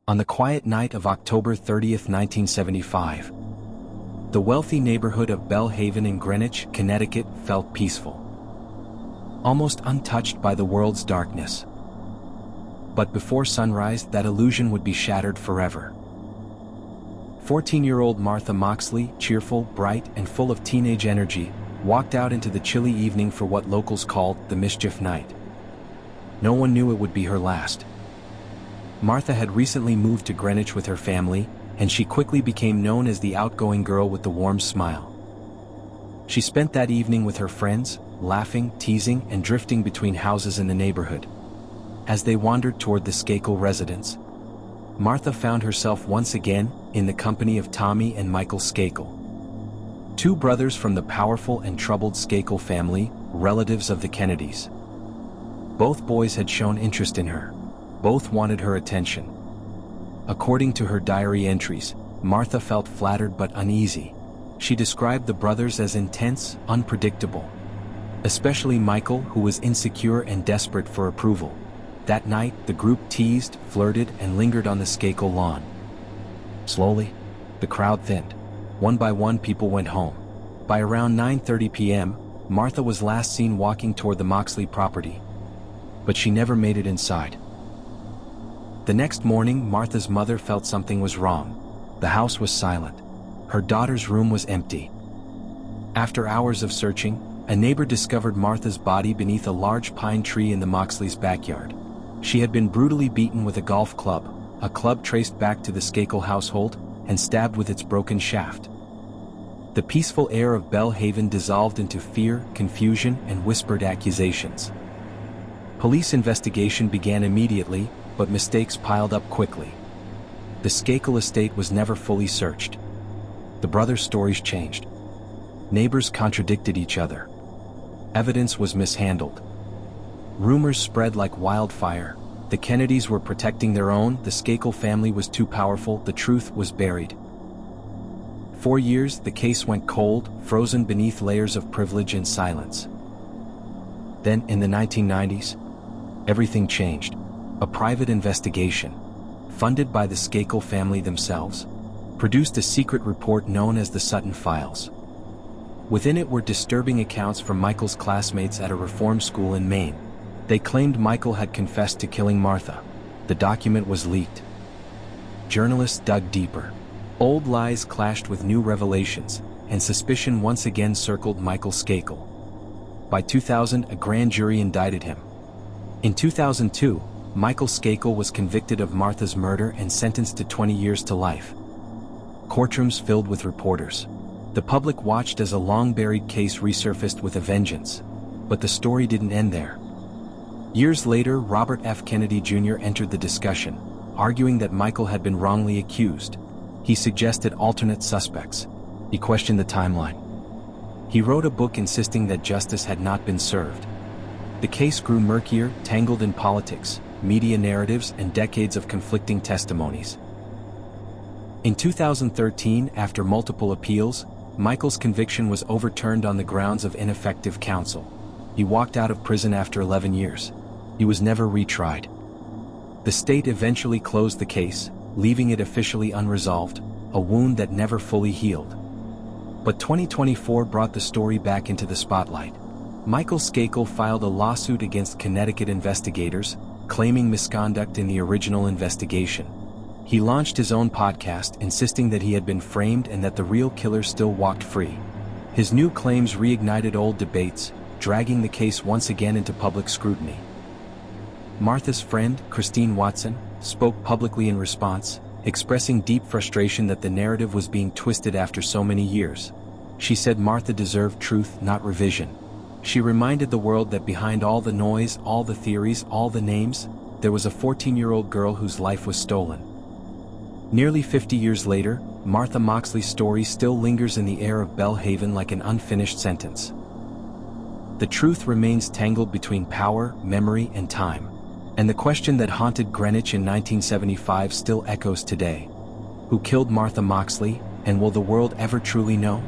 On the quiet night of October 30th, 1975, the wealthy neighborhood of Belle Haven in Greenwich, Connecticut, felt peaceful, almost untouched by the world's darkness. But before sunrise, that illusion would be shattered forever. 14-year-old Martha Moxley, cheerful, bright, and full of teenage energy, walked out into the chilly evening for what locals called the mischief night. No one knew it would be her last. Martha had recently moved to Greenwich with her family, and she quickly became known as the outgoing girl with the warm smile. She spent that evening with her friends, laughing, teasing, and drifting between houses in the neighborhood. As they wandered toward the Skakel residence, Martha found herself once again in the company of Tommy and Michael Skakel, two brothers from the powerful and troubled Skakel family, relatives of the Kennedys. Both boys had shown interest in her. Both wanted her attention. According to her diary entries, Martha felt flattered but uneasy. She described the brothers as intense, unpredictable. Especially Michael, who was insecure and desperate for approval. That night, the group teased, flirted, and lingered on the Skakel lawn. Slowly, the crowd thinned. One by one, people went home. By around 9:30 p.m., Martha was last seen walking toward the Moxley property. But she never made it inside. The next morning, Martha's mother felt something was wrong. The house was silent. Her daughter's room was empty. After hours of searching, a neighbor discovered Martha's body beneath a large pine tree in the Moxley's backyard. She had been brutally beaten with a golf club, a club traced back to the Skakel household, and stabbed with its broken shaft. The peaceful air of Belle Haven dissolved into fear, confusion, and whispered accusations. Police investigation began immediately, but mistakes piled up quickly. The Skakel estate was never fully searched. The brothers' stories changed. Neighbors contradicted each other. Evidence was mishandled. Rumors spread like wildfire. The Kennedys were protecting their own, the Skakel family was too powerful, the truth was buried. For years, the case went cold, frozen beneath layers of privilege and silence. Then, in the 1990s, everything changed. A private investigation, funded by the Skakel family themselves, produced a secret report known as the Sutton Files. Within it were disturbing accounts from Michael's classmates at a reform school in Maine. They claimed Michael had confessed to killing Martha. The document was leaked. Journalists dug deeper. Old lies clashed with new revelations, and suspicion once again circled Michael Skakel. By 2000, a grand jury indicted him. In 2002, Michael Skakel was convicted of Martha's murder and sentenced to 20 years to life. Courtrooms filled with reporters. The public watched as a long-buried case resurfaced with a vengeance. But the story didn't end there. Years later, Robert F. Kennedy Jr. entered the discussion, arguing that Michael had been wrongly accused. He suggested alternate suspects. He questioned the timeline. He wrote a book insisting that justice had not been served. The case grew murkier, tangled in politics, media narratives, and decades of conflicting testimonies. In 2013, after multiple appeals, Michael's conviction was overturned on the grounds of ineffective counsel. He walked out of prison after 11 years. He was never retried. The state eventually closed the case, leaving it officially unresolved, a wound that never fully healed. But 2024 brought the story back into the spotlight. Michael Skakel filed a lawsuit against Connecticut investigators, claiming misconduct in the original investigation. He launched his own podcast, insisting that he had been framed and that the real killer still walked free. His new claims reignited old debates, dragging the case once again into public scrutiny. Martha's friend, Christine Watson, spoke publicly in response, expressing deep frustration that the narrative was being twisted after so many years. She said Martha deserved truth, not revision. She reminded the world that behind all the noise, all the theories, all the names, there was a 14-year-old girl whose life was stolen. Nearly 50 years later, Martha Moxley's story still lingers in the air of Belle Haven like an unfinished sentence. The truth remains tangled between power, memory, and time. And the question that haunted Greenwich in 1975 still echoes today. Who killed Martha Moxley, and will the world ever truly know?